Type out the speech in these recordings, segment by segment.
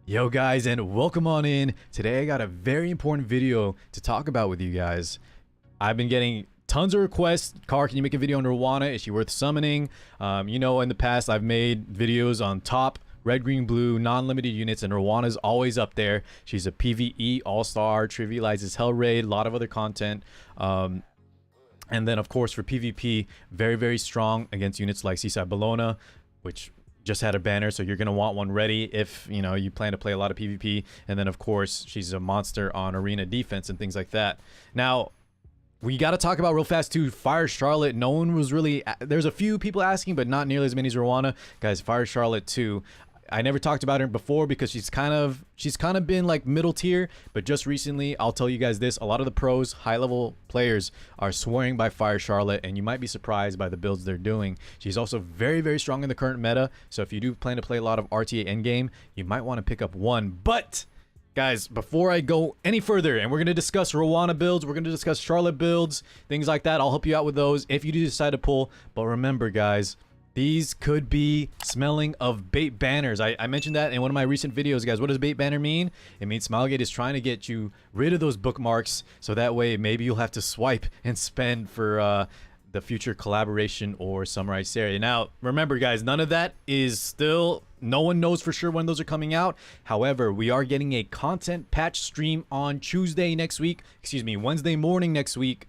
Yo guys, and welcome on in. Today I got a very important video to talk about with you guys. I've been getting tons of requests. Car, can you make a video on Roana? Is she worth summoning? You know, in the past I've made videos on top red, green, blue, non-limited units, and Roana's always up there. She's a PvE all-star, trivializes Hell Raid, a lot of other content. And then of course for PvP, very, very strong against units like Seaside Bologna, which just had a banner, so you're going to want one ready if, you know, you plan to play a lot of PvP. And then, of course, she's a monster on arena defense and things like that. Now, we got to talk about real fast, too. Fire Charlotte, no one was really... There's a few people asking, but not nearly as many as Roana. Guys, Fire Charlotte, too. I never talked about her before because she's kind of been like middle tier, but just recently, I'll tell you guys this, a lot of the pros, high-level players are swearing by Fire Charlotte, and you might be surprised by the builds they're doing. She's also very, very strong in the current meta, so if you do plan to play a lot of RTA endgame, you might want to pick up one. But guys, before I go any further, and we're going to discuss Roana builds, we're going to discuss Charlotte builds, things like that. I'll help you out with those if you do decide to pull. But remember, guys, these could be smelling of bait banners. I mentioned that in one of my recent videos, guys. What does bait banner mean? It means Smilegate is trying to get you rid of those bookmarks, so that way maybe you'll have to swipe and spend for the future collaboration or Samurai Series. Now, remember, guys, none of that is still... No one knows for sure when those are coming out. However, we are getting a content patch stream on Tuesday next week. Excuse me, Wednesday morning next week.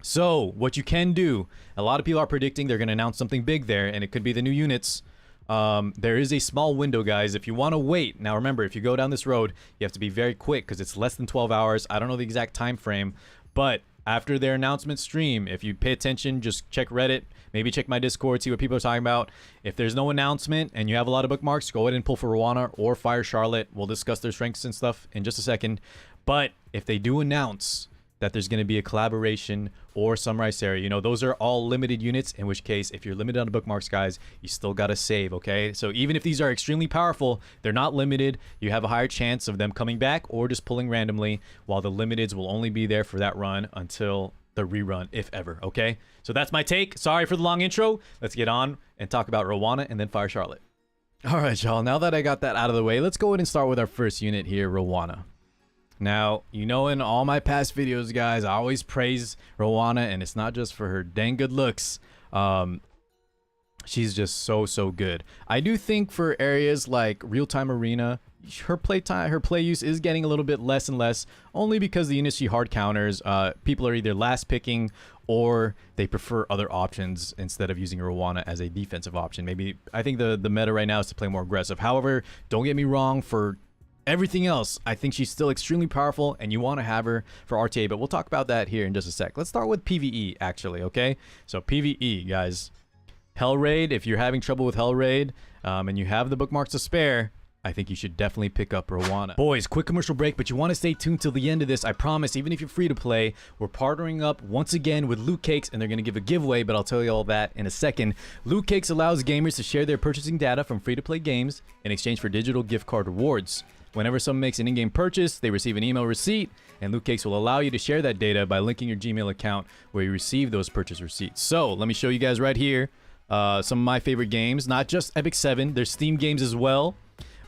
So, what you can do, a lot of people are predicting they're going to announce something big there, and it could be the new units. There is a small window, guys, if you want to wait. Now, remember, if you go down this road, you have to be very quick because it's less than 12 hours. I don't know the exact time frame, but after their announcement stream, if you pay attention, just check Reddit, maybe check my Discord, see what people are talking about. If there's no announcement and you have a lot of bookmarks, go ahead and pull for Roana or Fire Charlotte. We'll discuss their strengths and stuff in just a second. But if they do announce that there's going to be a collaboration or Samurai Series, you know, those are all limited units, in which case, if you're limited on bookmarks, guys, you still got to save, okay? So even if these are extremely powerful, they're not limited. You have a higher chance of them coming back or just pulling randomly, while the limiteds will only be there for that run until the rerun, if ever, okay? So that's my take. Sorry for the long intro. Let's get on and talk about Roana and then Fire Charlotte. All right, y'all, now that I got that out of the way, let's go ahead and start with our first unit here, Roana. Now, you know, in all my past videos, guys, I always praise Roana, and it's not just for her dang good looks. She's just so good. I do think for areas like real-time arena, her play use is getting a little bit less and less, only because the units she hard counters, people are either last picking or they prefer other options instead of using Roana as a defensive option. Maybe I think the meta right now is to play more aggressive. However, don't get me wrong, for everything else, I think she's still extremely powerful, and you want to have her for RTA, but we'll talk about that here in just a sec. Let's start with PvE, actually, okay? So PvE, guys. Hell Raid, if you're having trouble with Hell Raid, and you have the bookmarks to spare, I think you should definitely pick up Roana. Boys, quick commercial break, but you want to stay tuned till the end of this. I promise, even if you're free to play, we're partnering up once again with LOOTCAKES, and they're going to give a giveaway, but I'll tell you all that in a second. LOOTCAKES allows gamers to share their purchasing data from free-to-play games in exchange for digital gift card rewards. Whenever someone makes an in-game purchase, they receive an email receipt, and LOOTCAKES will allow you to share that data by linking your Gmail account where you receive those purchase receipts. So, let me show you guys right here some of my favorite games. Not just Epic 7, there's Steam games as well.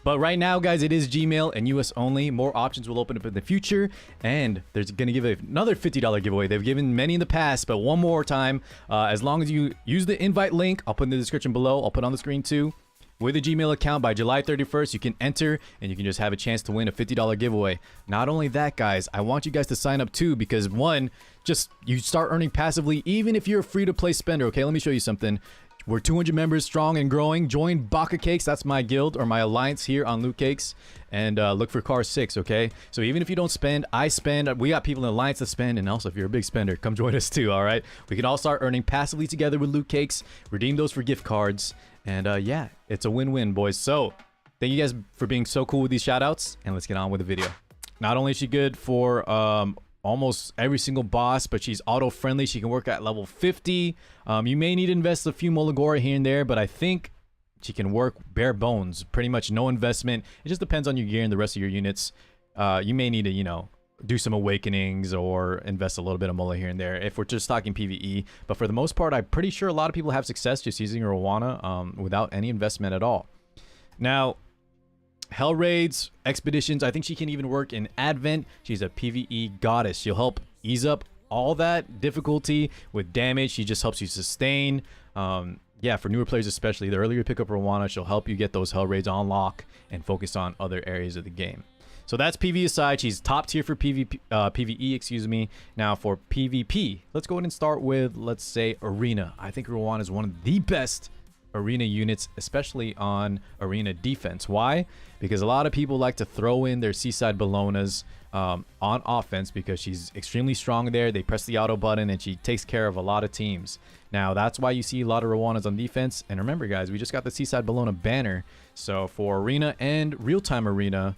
But right now, guys, it is Gmail and US only. More options will open up in the future, and there's going to give another $50 giveaway. They've given many in the past, but one more time. As long as you use the invite link, I'll put in the description below. I'll put on the screen too. With a Gmail account by July 31st, you can enter and you can just have a chance to win a $50 giveaway. Not only that, guys, I want you guys to sign up too, because one, just you start earning passively even if you're a free-to-play spender, okay? Let me show you something. We're 200 members strong and growing. Join LOOTCAKES. That's my guild or my alliance here on LOOTCAKES. And look for car 6, okay? So even if you don't spend, I spend. We got people in the alliance that spend. And also, if you're a big spender, come join us too, all right? We can all start earning passively together with LOOTCAKES. Redeem those for gift cards. And yeah, it's a win-win, boys. So thank you guys for being so cool with these shout-outs. And let's get on with the video. Not only is she good for almost every single boss, but she's auto-friendly. She can work at level 50. You may need to invest a few Molagora here and there, but I think she can work bare bones. Pretty much no investment. It just depends on your gear and the rest of your units. You may need to, you know, do some awakenings or invest a little bit of Mola here and there if we're just talking PvE. But for the most part, I'm pretty sure a lot of people have success just using Roana without any investment at all. Now, Hell Raids, Expeditions. I think she can even work in Advent. She's a PvE goddess. She'll help ease up all that difficulty with damage. She just helps you sustain. Yeah, for newer players especially, the earlier you pick up Roana, she'll help you get those Hell Raids on lock and focus on other areas of the game. So that's PvE aside. She's top tier for PvE, excuse me. Now for PvP, let's go ahead and start with, let's say, Arena. I think Roana is one of the best Arena units, especially on Arena defense. Why? Because a lot of people like to throw in their Seaside Bellonas on offense because she's extremely strong there. They press the auto button and she takes care of a lot of teams. Now that's why you see a lot of Roanas on defense. And remember guys, we just got the Seaside Bellona banner. So for Arena and real-time Arena,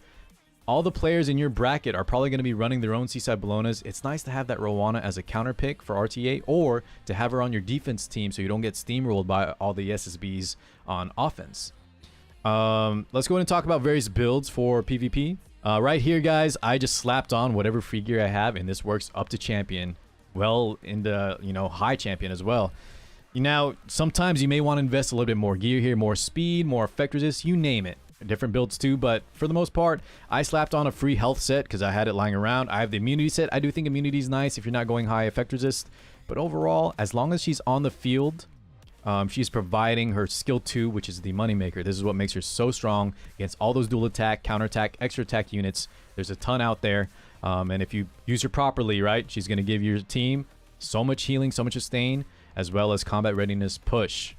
all the players in your bracket are probably going to be running their own Seaside Bellonas. It's nice to have that Roana as a counter pick for RTA, or to have her on your defense team so you don't get steamrolled by all the SSBs on offense. Let's go ahead and talk about various builds for PvP. Right here, guys, I just slapped on whatever free gear I have, and this works up to champion. Well, into, you know, high champion as well. Now, sometimes you may want to invest a little bit more gear here, more speed, more effect resist, you name it. Different builds too, but for the most part, I slapped on a free health set because I had it lying around. I have the immunity set. I do think immunity is nice if you're not going high effect resist, but overall, as long as she's on the field, she's providing her skill 2, which is the moneymaker. This is what makes her so strong against all those dual attack, counter attack, extra attack units. There's a ton out there, and if you use her properly, right, she's going to give your team so much healing, so much sustain, as well as combat readiness push.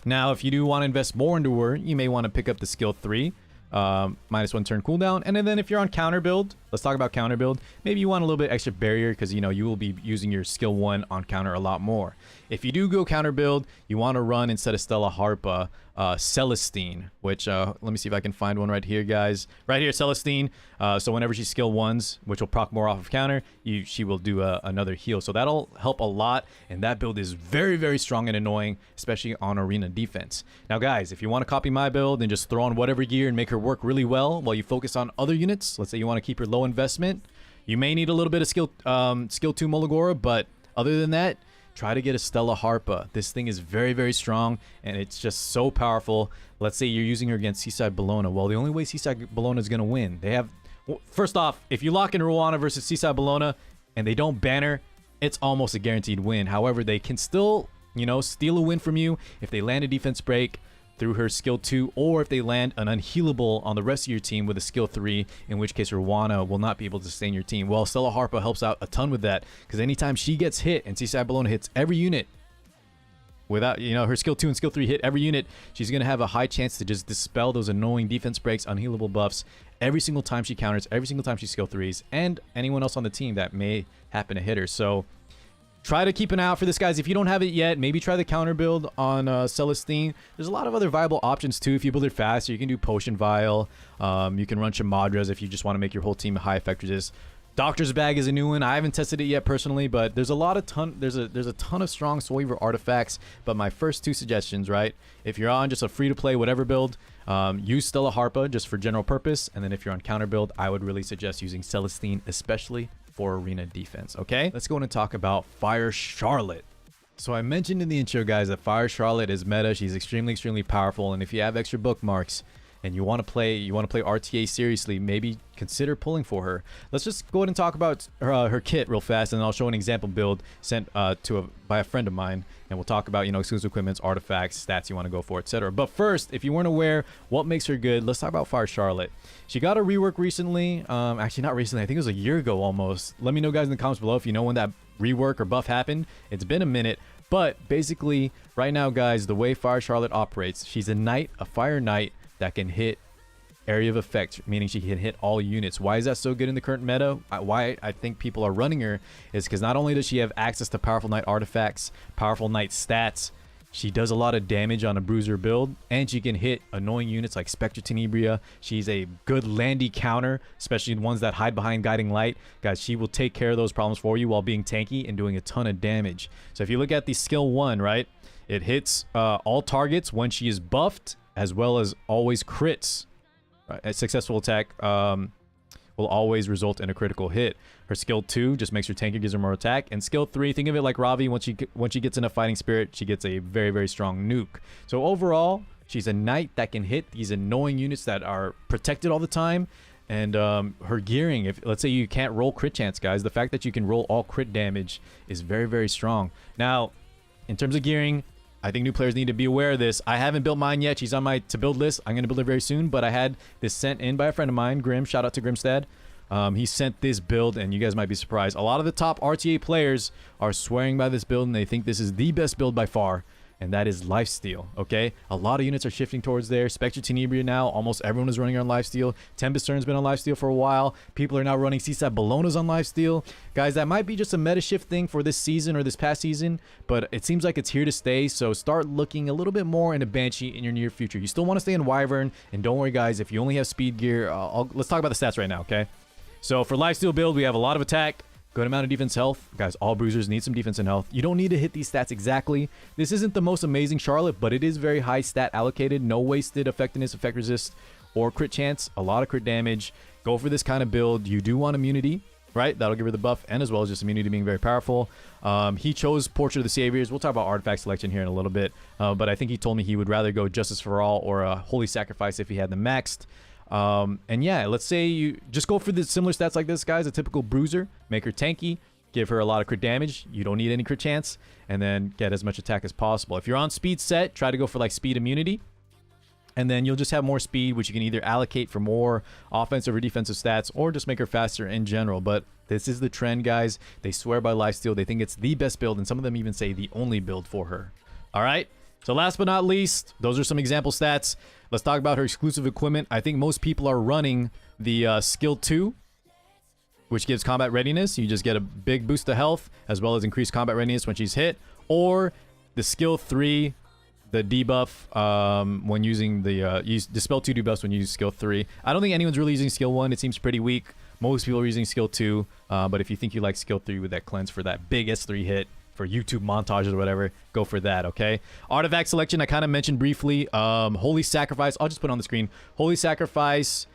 Now, if you do want to invest more into her, you may want to pick up the skill 3, -1 turn cooldown. And then if you're on counter build, let's talk about counter build. Maybe you want a little bit extra barrier because, you know, you will be using your skill 1 on counter a lot more. If you do go counter build, you want to run, instead of Stella Harpa, Celestine, which, let me see if I can find one right here, guys. Right here, Celestine. So whenever she skill 1s, which will proc more off of counter, she will do another heal. So that'll help a lot, and that build is very, very strong and annoying, especially on Arena defense. Now, guys, if you want to copy my build and just throw on whatever gear and make her work really well while you focus on other units, let's say you want to keep her low investment, you may need a little bit of skill 2 Molagora, but other than that, try to get a Stella Harpa. This thing is very, very strong, and it's just so powerful. Let's say you're using her against Seaside Bellona. Well, the only way Seaside Bellona is going to win, they have... Well, first off, if you lock in Roana versus Seaside Bellona and they don't ban her, it's almost a guaranteed win. However, they can still, you know, steal a win from you if they land a defense break through her skill 2, or if they land an unhealable on the rest of your team with a skill 3, in which case Roana will not be able to sustain your team. Well, Stella Harpa helps out a ton with that, because anytime she gets hit and Seaside Bellona hits every unit without, you know, her skill 2 and skill 3 hit every unit, she's going to have a high chance to just dispel those annoying defense breaks, unhealable buffs every single time she counters, every single time she skill 3s, and anyone else on the team that may happen to hit her. So try to keep an eye out for this, guys. If you don't have it yet, maybe try the counter build on Celestine. There's a lot of other viable options too. If you build it faster, you can do Potion Vial. You can run Shamadras if you just want to make your whole team a high effect resist. Doctor's Bag is a new one. I haven't tested it yet personally, but there's a ton of strong Soul Weaver artifacts. But my first 2 suggestions, right? If you're on just a free-to-play whatever build, use Stella Harpa just for general purpose. And then if you're on counter build, I would really suggest using Celestine, especially for Arena defense. Okay, let's go on and talk about Fire Charlotte. So I mentioned in the intro, guys, that Fire Charlotte is meta. She's extremely powerful, and if you have extra bookmarks and you want to play RTA seriously, maybe consider pulling for her. Let's just go ahead and talk about her kit real fast, and then I'll show an example build sent by a friend of mine, and we'll talk about, you know, exclusive equipments, artifacts, stats you want to go for, etc. But first, if you weren't aware what makes her good, let's talk about Fire Charlotte. She got a rework recently. Actually, not recently. I think it was a year ago almost. Let me know, guys, in the comments below if you know when that rework or buff happened. It's been a minute. But basically, right now, guys, the way Fire Charlotte operates, she's a knight, a fire knight, that can hit area of effect, meaning she can hit all units. Why is that so good in the current meta? Why I think people are running her is because not only does she have access to powerful knight artifacts, powerful knight stats, she does a lot of damage on a bruiser build, and she can hit annoying units like Spectre Tenebria. She's a good landy counter, especially the ones that hide behind Guiding Light. Guys, she will take care of those problems for you while being tanky and doing a ton of damage. So if you look at the skill 1, right, it hits all targets when she is buffed, as well as always crits. A successful attack will always result in a critical hit. Her skill 2 just makes her tanky, gives her more attack. And skill 3, think of it like Ravi. Once she gets enough fighting spirit, she gets a very strong nuke. So overall, She's a knight that can hit these annoying units that are protected all the time. And her gearing, if let's say you can't roll crit chance, guys, the fact that you can roll all crit damage is very, very strong. Now, in terms of gearing, I think new players need to be aware of this. I haven't built mine yet. She's on my to-build list. I'm going to build her very soon, but I had this sent in by a friend of mine, Grim. Shout out to Grimstad. He sent this build, and you guys might be surprised. A lot of the top RTA players are swearing by this build, and they think this is the best build by far, and that is lifesteal, okay? A lot of units are shifting towards there. Spectre Tenebria now, almost everyone is running on lifesteal. Tempest Stern's been on lifesteal for a while. People are now running CSAT Bologna's on lifesteal. Guys, that might be just a meta shift thing for this season or this past season, but it seems like it's here to stay, so start looking a little bit more into Banshee in your near future. You still want to stay in Wyvern, and don't worry, guys, if you only have speed gear, let's talk about the stats right now, okay? So for lifesteal build, we have a lot of attack, good amount of defense health. Guys, all bruisers need some defense and health. You don't need to hit these stats exactly. This isn't the most amazing Charlotte, but it is very high stat allocated. No wasted effectiveness, effect resist, or crit chance. A lot of crit damage. Go for this kind of build. You do want immunity, right? That'll give her the buff, and as well as just immunity being very powerful. He chose Portrait of the Saviors. We'll talk about artifact selection here in a little bit, but I think he told me he would rather go Justice for All or a Holy Sacrifice if he had them maxed. And yeah, let's say you just go for the similar stats like this, guys. A typical bruiser, make her tanky, give her a lot of crit damage. You don't need any crit chance, and then get as much attack as possible. If you're on speed set, try to go for like speed immunity, and then you'll just have more speed, which you can either allocate for more offensive or defensive stats, or just make her faster in general. But this is the trend, guys. They swear by lifesteal. They think it's the best build, and some of them even say the only build for her. All right. So last but not least, those are some example stats. Let's talk about her exclusive equipment. I think most people are running the skill 2, which gives combat readiness. You just get a big boost to health, as well as increased combat readiness when she's hit. Or the skill 3, the debuff when using the... use Dispel 2 debuffs when you use skill 3. I don't think anyone's really using skill 1. It seems pretty weak. Most people are using skill 2. But if you think you like skill 3 with that cleanse for that big S3 hit, for YouTube montages or whatever, go for that, okay? Artifact selection, I kind of mentioned briefly. Holy Sacrifice, I'll just put it on the screen. Holy Sacrifice,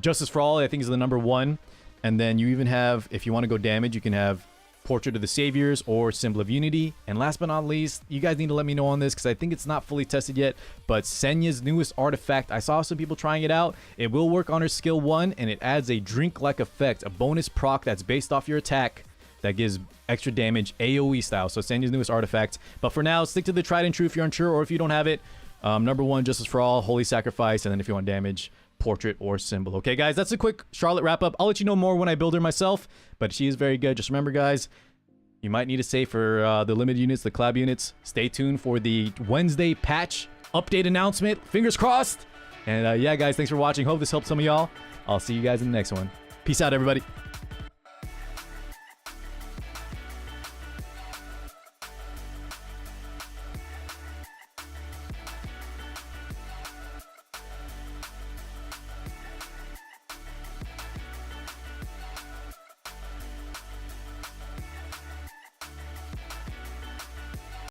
Justice for All, I think is the #1. And then you even have, if you want to go damage, you can have Portrait of the Saviors or Symbol of Unity. And last but not least, you guys need to let me know on this because I think it's not fully tested yet, but Senya's newest artifact, I saw some people trying it out. It will work on her skill 1, and it adds a drink-like effect, a bonus proc that's based off your attack that gives extra damage AoE style. So Senya's newest artifact. But for now, stick to the tried and true if you're unsure, or if you don't have it. #1, Justice for All, Holy Sacrifice, and then if you want damage, Portrait or Symbol. Okay, guys, that's a quick Charlotte wrap-up. I'll let you know more when I build her myself, but she is very good. Just remember, guys, you might need to save for the limited units, the collab units. Stay tuned for the Wednesday patch update announcement. Fingers crossed. And yeah, guys, thanks for watching. Hope this helped some of y'all. I'll see you guys in the next one. Peace out, everybody.